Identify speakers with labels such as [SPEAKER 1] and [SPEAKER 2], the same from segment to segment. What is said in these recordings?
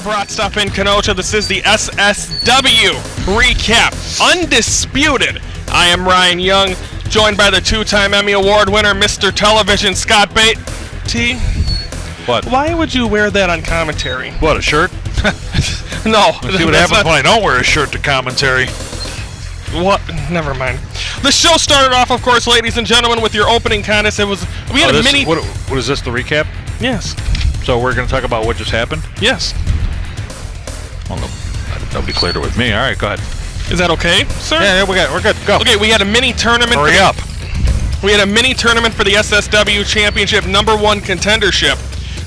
[SPEAKER 1] Brat Stop in Kenosha. This is the SSW recap. Undisputed. I am Ryan Young, joined by the two-time Emmy Award winner, Mr. Television, Scott Beatty.
[SPEAKER 2] What?
[SPEAKER 1] Why would you wear that on commentary?
[SPEAKER 2] What, a shirt?
[SPEAKER 1] No.
[SPEAKER 2] Let's see what happens when I don't wear a shirt to commentary.
[SPEAKER 1] What? Never mind. The show started off, of course, ladies and gentlemen, with your opening contest. We had a mini.
[SPEAKER 2] What is this? The recap?
[SPEAKER 1] Yes.
[SPEAKER 2] So we're going to talk about what just happened?
[SPEAKER 1] Yes.
[SPEAKER 2] Well, nobody cleared it with me. All right, go ahead.
[SPEAKER 1] Is that okay, sir?
[SPEAKER 2] Yeah, we're good. Go.
[SPEAKER 1] Okay, we had a mini tournament.
[SPEAKER 2] Hurry up.
[SPEAKER 1] We had a mini tournament for the SSW Championship #1 contendership.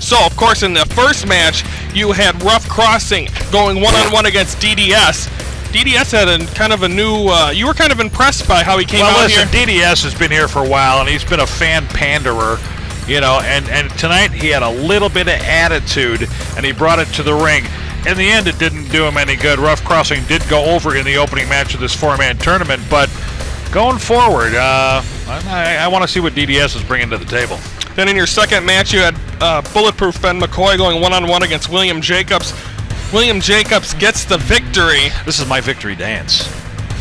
[SPEAKER 1] So, of course, in the first match, you had Ruff Crossing going one-on-one against DDS. DDS had a kind of a new. You were kind of impressed by how he came out here.
[SPEAKER 2] Well, listen, DDS has been here for a while, and he's been a fan panderer. You know, and tonight he had a little bit of attitude, and he brought it to the ring. In the end, it didn't do him any good. Ruff Crossing did go over in the opening match of this four-man tournament, but going forward, I want to see what DDS is bringing to the table.
[SPEAKER 1] Then in your second match, you had Bulletproof Ben McCoy going one-on-one against William Jacobs. William Jacobs gets the victory.
[SPEAKER 2] This is my victory dance.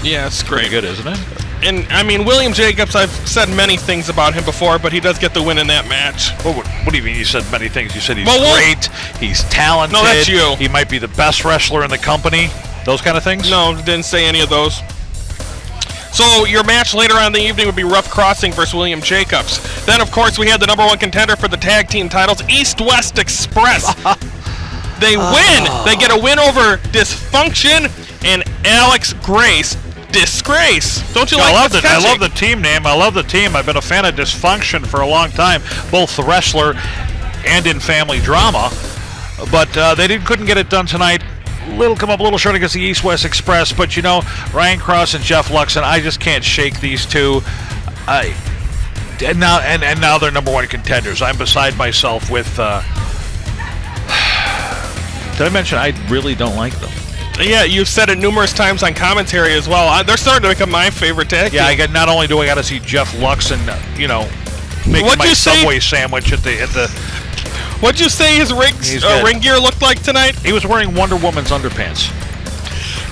[SPEAKER 1] Yeah, it's great.
[SPEAKER 2] Pretty good, isn't it?
[SPEAKER 1] And, I mean, William Jacobs, I've said many things about him before, but he does get the win in that match.
[SPEAKER 2] What do you mean you said many things? You said he's great, he's talented.
[SPEAKER 1] No, that's you.
[SPEAKER 2] He might be the best wrestler in the company. Those kind of things?
[SPEAKER 1] No, didn't say any of those. So your match later on in the evening would be Ruff Crossing versus William Jacobs. Then, of course, we had the #1 contender for the tag team titles, East-West Express. They win. They get a win over Dysfunction and Alex Grace. Disgrace. Don't you like this?
[SPEAKER 2] I love the team name. I love the team. I've been a fan of Dysfunction for a long time, both the wrestler and in family drama. But they couldn't get it done tonight. Come up a little short against the East-West Express. But, you know, Ryan Cross and Jeff LUXON, I just can't shake these two. And now they're #1 contenders. I'm beside myself with... Did I mention I really don't like them?
[SPEAKER 1] Yeah, you've said it numerous times on commentary as well. They're starting to become my favorite tag team.
[SPEAKER 2] Yeah, not only do I got to see Jeff LUXON, you know, making my Subway sandwich at the.
[SPEAKER 1] What'd you say his ring gear looked like tonight?
[SPEAKER 2] He was wearing Wonder Woman's underpants.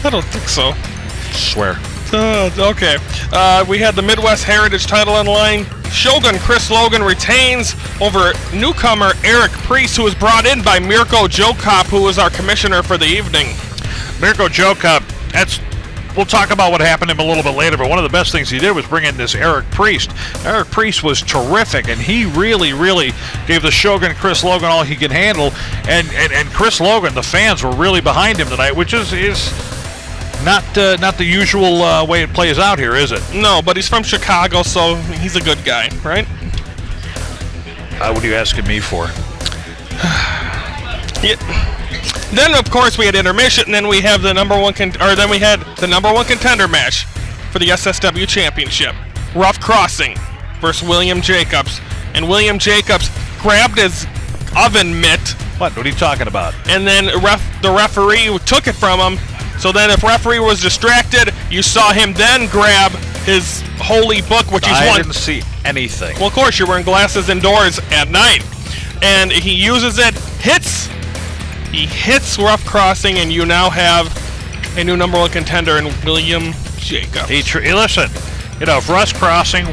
[SPEAKER 1] I don't think so.
[SPEAKER 2] Swear.
[SPEAKER 1] Okay. We had the Midwest Heritage title on the line. Shogun Chris Logan retains over newcomer Eric Priest, who was brought in by Mirko Jokop, who was our commissioner for the evening.
[SPEAKER 2] Mirko Jokop, we'll talk about what happened to him a little bit later, but one of the best things he did was bring in this Eric Priest. Eric Priest was terrific, and he really, really gave the Shogun Chris Logan all he could handle. And Chris Logan, the fans were really behind him tonight, which is not the usual way it plays out here, is it?
[SPEAKER 1] No, but he's from Chicago, so he's a good guy, right?
[SPEAKER 2] What are you asking me for?
[SPEAKER 1] Yeah. Then, of course, we had intermission, and then we have the #1 contender match for the SSW Championship. Ruff Crossing versus William Jacobs, and William Jacobs grabbed his oven mitt.
[SPEAKER 2] What are you talking about?
[SPEAKER 1] And then the referee took it from him. So then, if referee was distracted, you saw him then grab his holy book, which he's
[SPEAKER 2] I didn't see anything.
[SPEAKER 1] Well, of course, you're wearing glasses indoors at night, and he uses it, He hits Ruff Crossing, and you now have a new #1 contender in William Jacobs.
[SPEAKER 2] Listen, you know, if Ruff Crossing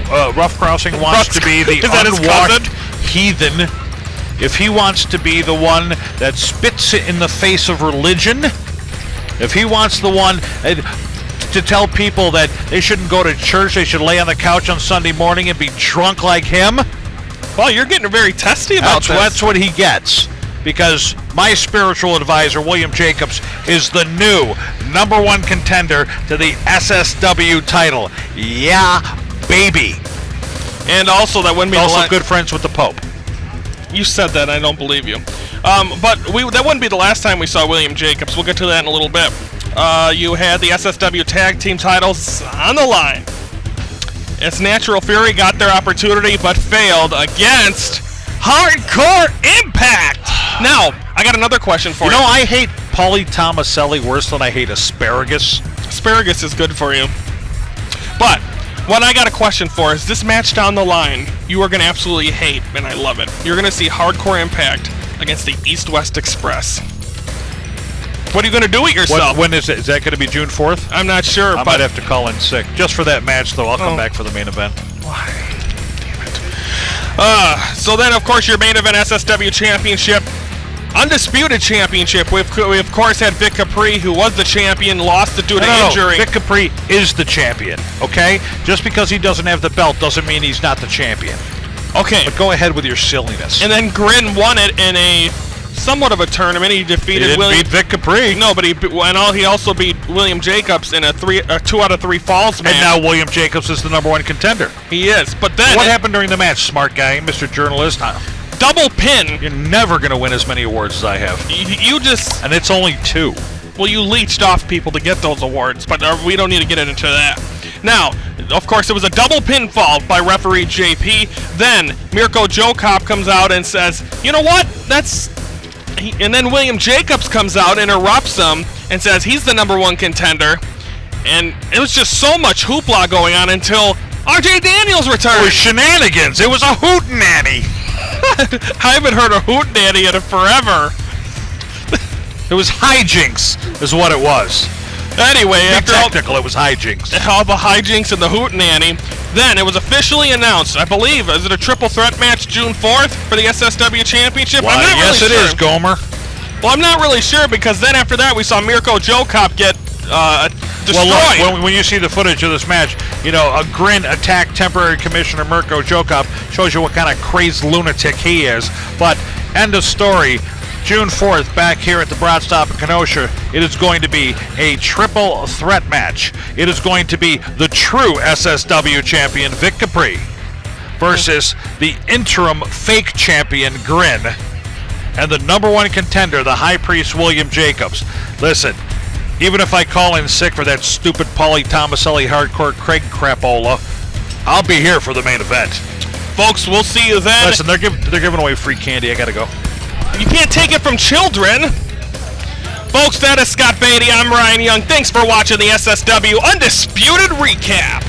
[SPEAKER 2] wants to be the unwashed heathen, if he wants to be the one that spits it in the face of religion, if he wants the one to tell people that they shouldn't go to church, they should lay on the couch on Sunday morning and be drunk like him,
[SPEAKER 1] well, you're getting very testy about this.
[SPEAKER 2] That's what he gets. Because my spiritual advisor, William Jacobs, is the new #1 contender to the SSW title. Yeah, baby.
[SPEAKER 1] And also, that wouldn't be
[SPEAKER 2] also good friends with the Pope.
[SPEAKER 1] You said that, I don't believe you. But that wouldn't be the last time we saw William Jacobs. We'll get to that in a little bit. You had the SSW tag team titles on the line. It's Natural Fury got their opportunity, but failed against Hardcore Impact. Now, I got another question for you.
[SPEAKER 2] You know, I hate PAULY THOMASELLI worse than I hate asparagus.
[SPEAKER 1] Asparagus is good for you. But what I got a question for is this match down the line you are going to absolutely hate, and I love it. You're going to see Hardcore Impact against the East-West Express. What are you going to do with yourself?
[SPEAKER 2] When is it? Is that going to be June 4th?
[SPEAKER 1] I'm not sure.
[SPEAKER 2] I might have to call in sick. Just for that match, though. I'll come back for the main event.
[SPEAKER 1] Why? Damn it. So then, of course, your main event SSW Championship. Undisputed Championship. We of course had Vic Capri, who was the champion, lost it due to injury.
[SPEAKER 2] Vic Capri is the champion, okay? Just because he doesn't have the belt doesn't mean he's not the champion.
[SPEAKER 1] Okay.
[SPEAKER 2] But go ahead with your silliness.
[SPEAKER 1] And then GRIN won it in a somewhat of a tournament. He defeated
[SPEAKER 2] beat Vic Capri.
[SPEAKER 1] No, but he also beat William Jacobs in a 2 out of 3 falls match.
[SPEAKER 2] And now William Jacobs is the #1 contender.
[SPEAKER 1] He is. But then
[SPEAKER 2] what happened during the match, smart guy, Mr. Journalist?
[SPEAKER 1] Double pin.
[SPEAKER 2] You're never going to win as many awards as I have.
[SPEAKER 1] You just...
[SPEAKER 2] And it's only 2.
[SPEAKER 1] Well, you leeched off people to get those awards, but we don't need to get into that. Now, of course, it was a double pinfall by referee JP. Then Mirko Jokop comes out and says, you know what? And then William Jacobs comes out, interrupts him, and says he's the #1 contender. And it was just so much hoopla going on until RJ Daniels returned.
[SPEAKER 2] It was shenanigans. It was a hootenanny.
[SPEAKER 1] I haven't heard a hootenanny in forever.
[SPEAKER 2] It was hijinks, is what it was.
[SPEAKER 1] Anyway, after
[SPEAKER 2] it was hijinks.
[SPEAKER 1] All the hijinks and the hootenanny, then it was officially announced. I believe, is it a triple threat match June 4th for the SSW Championship?
[SPEAKER 2] Well, yes, it is, Gomer.
[SPEAKER 1] Well, I'm not really sure because then after that we saw Mirko Jokop get destroyed.
[SPEAKER 2] Well, look, when you see the footage of this match, you know, a GRIN attacked temporary commissioner Mirko Jokop, shows you what kind of crazed lunatic he is. But end of story. June 4th, back here at the Brat Stop in Kenosha, it is going to be a triple threat match. It is going to be the true SSW champion Vic Capri versus the interim fake champion GRIN and the #1 contender, the High Priest William Jacobs. Listen, even if I call in sick for that stupid PAULY THOMASELLI hardcore Craig crapola, I'll be here for the main event.
[SPEAKER 1] Folks, we'll see you then.
[SPEAKER 2] Listen, they're giving away free candy. I gotta go.
[SPEAKER 1] You can't take it from children. Folks, that is Scott Beatty. I'm Ryan Young. Thanks for watching the SSW Undisputed Recap.